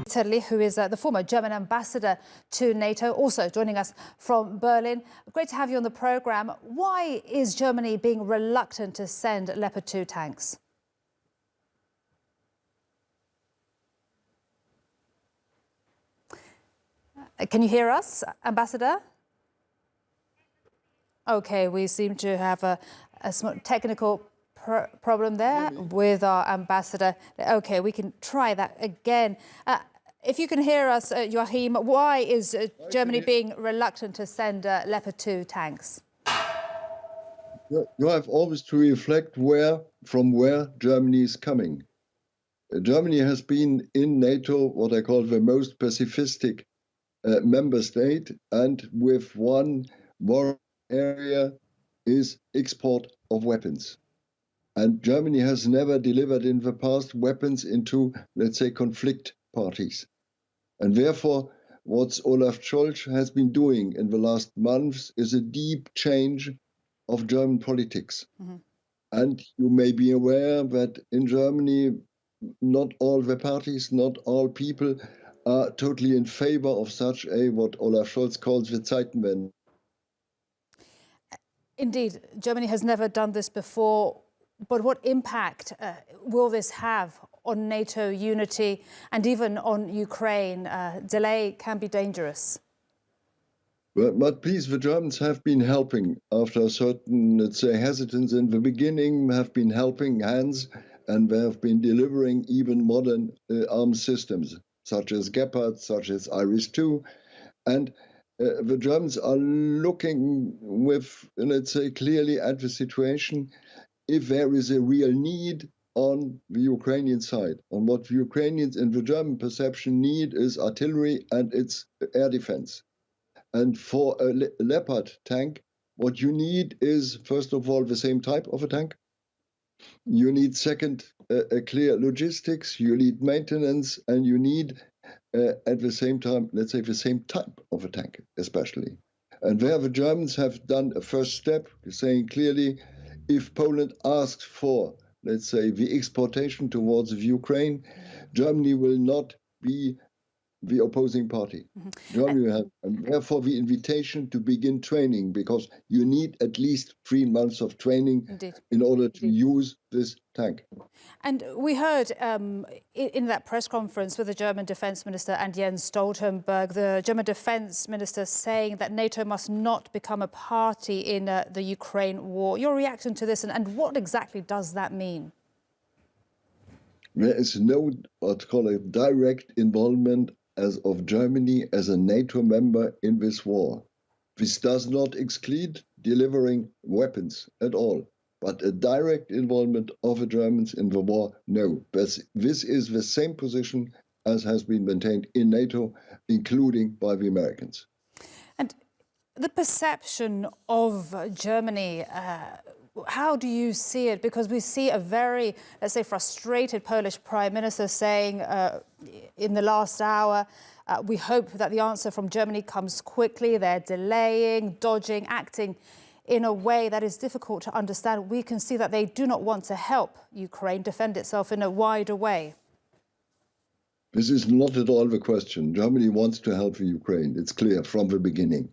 Bitterlich, who is the former German ambassador to NATO, also joining us from Berlin. Great to have you on the programme. Why is Germany being reluctant to send Leopard 2 tanks? Can you hear us, Ambassador? OK, we seem to have a technical problem there with our ambassador. OK, we can try that again. If you can hear us, Joachim, why is Germany being reluctant to send Leopard 2 tanks? You have always to reflect from where Germany is coming. Germany has been in NATO what I call the most pacifistic member state, and with one war area is export of weapons. And Germany has never delivered in the past weapons into, let's say, conflict parties. And therefore, what Olaf Scholz has been doing in the last months is a deep change of German politics. Mm-hmm. And you may be aware that in Germany, not all the parties, not all people are totally in favor of such a, what Olaf Scholz calls the Zeitenwende. Indeed, Germany has never done this before, but what impact will this have on NATO unity and even on Ukraine? Delay can be dangerous. But please, the Germans have been helping after a certain, let's say, hesitance in the beginning, have been helping hands, and they have been delivering even modern arms systems, such as Leopard, such as Iris-2. And the Germans are looking with, let's say, clearly at the situation if there is a real need on the Ukrainian side. On what the Ukrainians in the German perception need is artillery and its air defense. And for a Leopard tank, what you need is, first of all, the same type of a tank. You need, second, a clear logistics, you need maintenance, and you need, at the same time, let's say, the same type of a tank, especially. And where the Germans have done a first step, saying clearly, if Poland asks for, let's say, the exportation towards Ukraine, Germany will not be the opposing party. Mm-hmm. Germany will have, and therefore the invitation to begin training, because you need at least 3 months of training. Indeed. In order to use this tank. And we heard in that press conference with the German Defence Minister and Jens Stoltenberg, the German Defence Minister saying that NATO must not become a party in the Ukraine war. Your reaction to this, and what exactly does that mean? There is no, what's called a direct involvement of Germany as a NATO member in this war. This does not exclude delivering weapons at all, but a direct involvement of the Germans in the war, no. This is the same position as has been maintained in NATO, including by the Americans. And the perception of Germany, how do you see it? Because we see a very, let's say, frustrated Polish Prime Minister saying in the last hour, we hope that the answer from Germany comes quickly. They're delaying, dodging, acting in a way that is difficult to understand. We can see that they do not want to help Ukraine defend itself in a wider way. This is not at all the question. Germany wants to help Ukraine. It's clear from the beginning.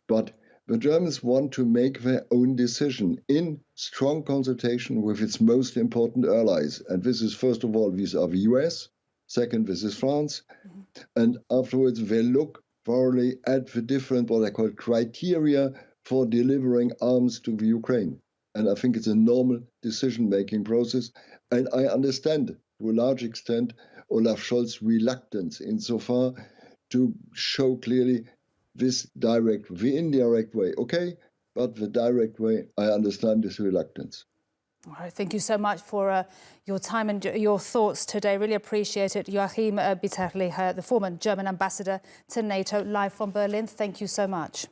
But the Germans want to make their own decision in strong consultation with its most important allies. And this is, first of all, vis-à-vis the US. Second, this is France. Mm-hmm. And afterwards, they look thoroughly at the different, what I call, criteria for delivering arms to the Ukraine. And I think it's a normal decision-making process. And I understand, to a large extent, Olaf Scholz's reluctance insofar to show clearly this direct, the indirect way, okay, but the direct way, I understand this reluctance. All right, thank you so much for your time and your thoughts today. Really appreciate it. Joachim Bitterlich, the former German ambassador to NATO, live from Berlin. Thank you so much.